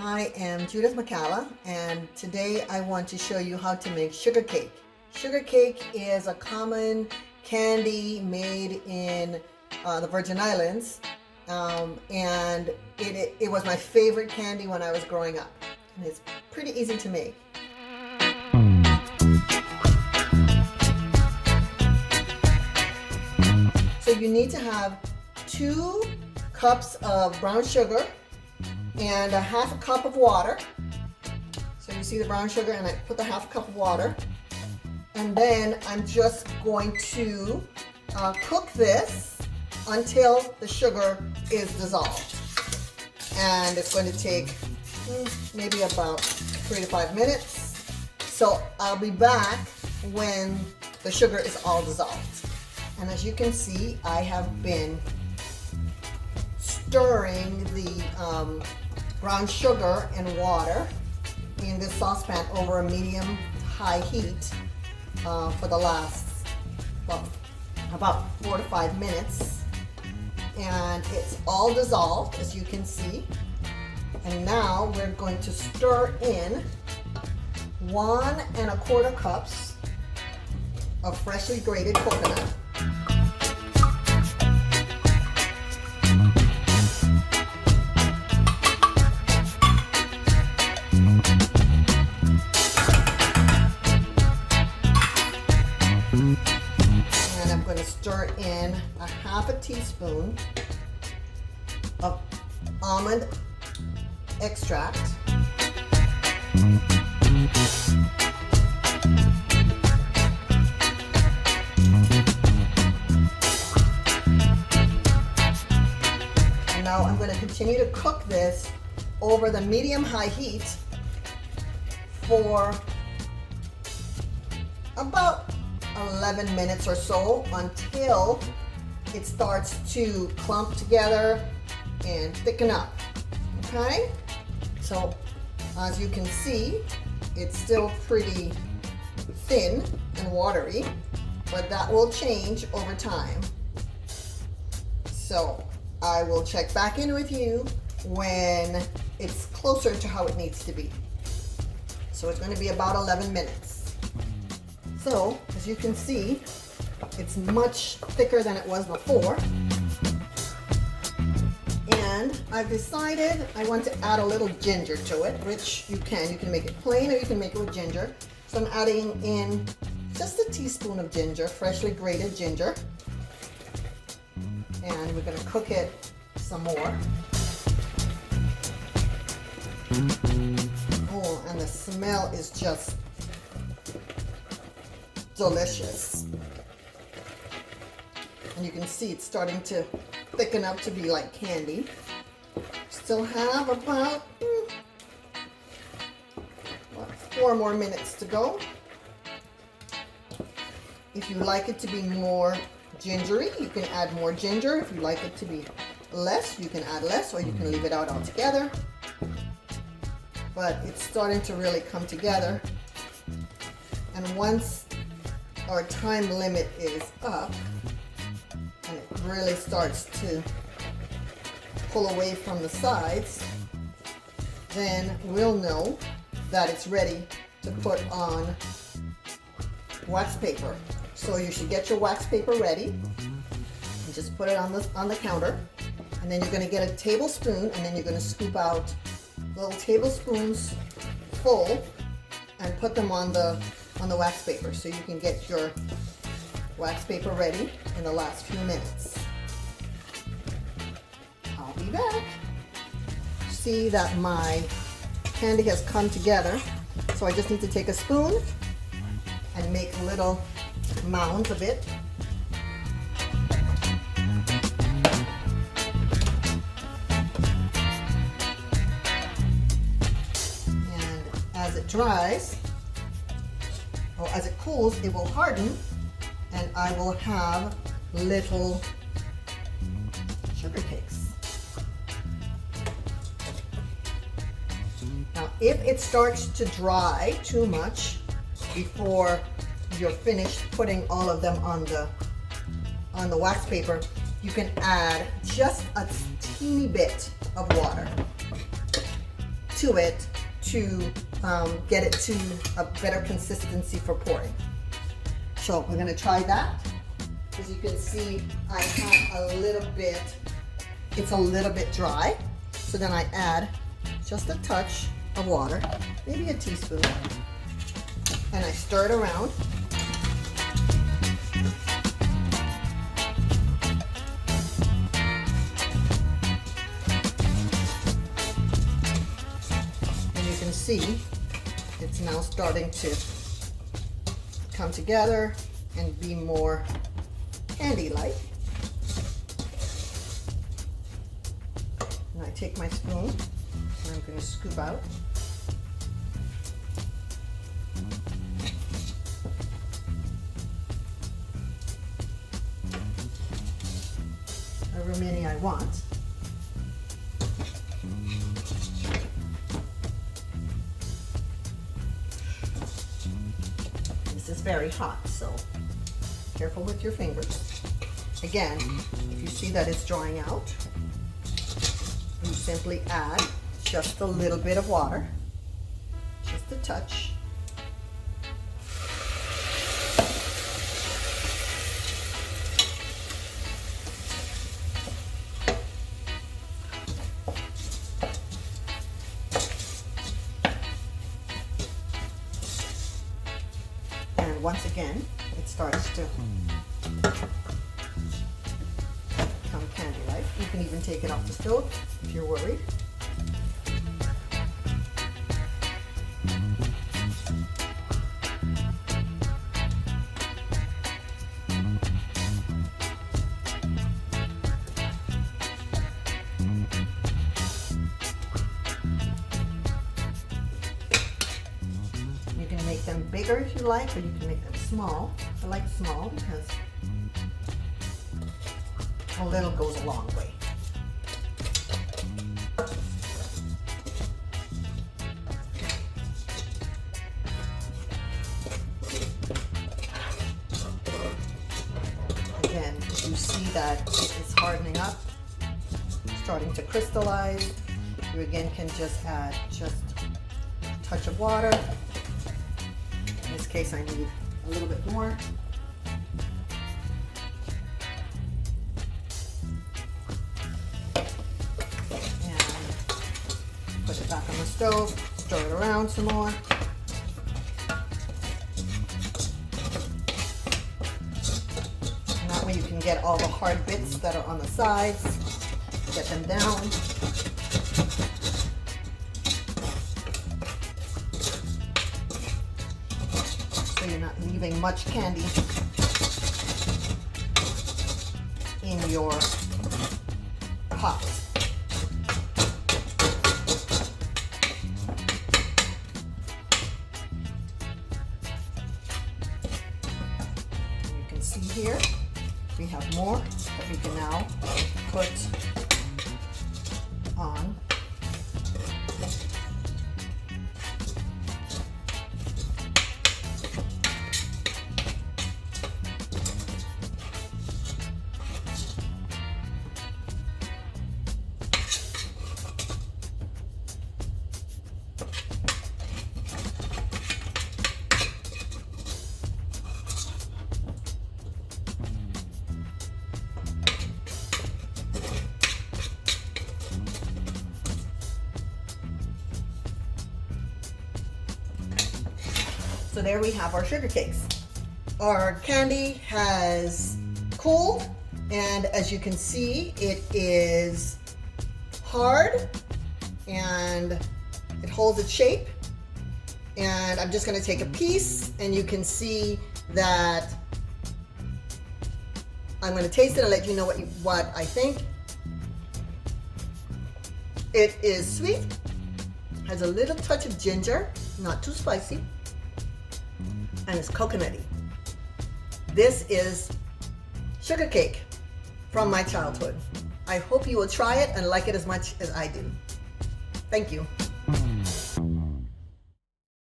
I am Judith McCalla, and today I want to show you how to make sugar cake. Sugar cake is a common candy made in the Virgin Islands, and it was my favorite candy when I was growing up. And it's pretty easy to make. So you need to have 2 cups of brown sugar and a half a cup of water. So you see the brown sugar, and I put the half cup of water. And then I'm just going to cook this until the sugar is dissolved. And it's going to take maybe about 3 to 5 minutes. So I'll be back when the sugar is all dissolved. And as you can see, I have been stirring the brown sugar and water in this saucepan over a medium-high heat for the last, well, about 4 to 5 minutes. And it's all dissolved, as you can see. And now we're going to stir in 1 1/4 cups of freshly grated coconut. And I'm going to stir in a half a teaspoon of almond extract. And now I'm going to continue to cook this over the medium-high heat for about 11 minutes or so until it starts to clump together and thicken up. Okay? So as you can see, it's still pretty thin and watery, but that will change over time. So I will check back in with you when it's closer to how it needs to be. So it's going to be about 11 minutes. So, as you can see, it's much thicker than it was before. And I've decided I want to add a little ginger to it, which you can. You can make it plain or you can make it with ginger. So I'm adding in just a teaspoon of ginger, freshly grated ginger. And we're going to cook it some more. Oh, and the smell is just delicious. And you can see it's starting to thicken up to be like candy. Still have about 4 more minutes to go. If you like it to be more gingery, you can add more ginger. If you like it to be less, you can add less, or you can leave it out altogether. But it's starting to really come together. And once our time limit is up and it really starts to pull away from the sides, then we'll know that it's ready to put on wax paper. So you should get your wax paper ready and just put it on the counter, and then you're going to get a tablespoon, and then you're going to scoop out little tablespoons full and put them on the wax paper, so you can get your wax paper ready in the last few minutes. I'll be back. See that my candy has come together, so I just need to take a spoon and make little mounds of it. And as it dries, or as it cools, it will harden, and I will have little sugar cakes. Now, if it starts to dry too much before you're finished putting all of them on the wax paper, you can add just a teeny bit of water to it to get it to a better consistency for pouring. So we're gonna try that. As you can see, I have a little bit, it's a little bit dry. So then I add just a touch of water, maybe a teaspoon, and I stir it around. And you can see it's now starting to come together and be more candy-like. And I take my spoon and I'm going to scoop out. However many I want. This is very hot, so careful with your fingers. Again, if you see that it's drying out, you simply add just a little bit of water, just a touch. And once again, it starts to become candy-like. You can even take it off the stove if you're worried. You can make them bigger if you like, or you can make them small. I like small because a little goes a long way. Again, if you see that it's hardening up, starting to crystallize, you again can just add just a touch of water. In this case, I need a little bit more. Put it back on the stove, stir it around some more. And that way you can get all the hard bits that are on the sides, get them down. So you're not leaving much candy in your pot. See here, we have more that we can now put on. So there we have our sugar cakes. Our candy has cooled, and as you can see, it is hard and it holds its shape. And I'm just going to take a piece, and you can see that I'm going to taste it and let you know what I think. It is sweet, has a little touch of ginger, not too spicy, and it's coconutty. This is sugar cake from my childhood. I hope you will try it and like it as much as I do. Thank you.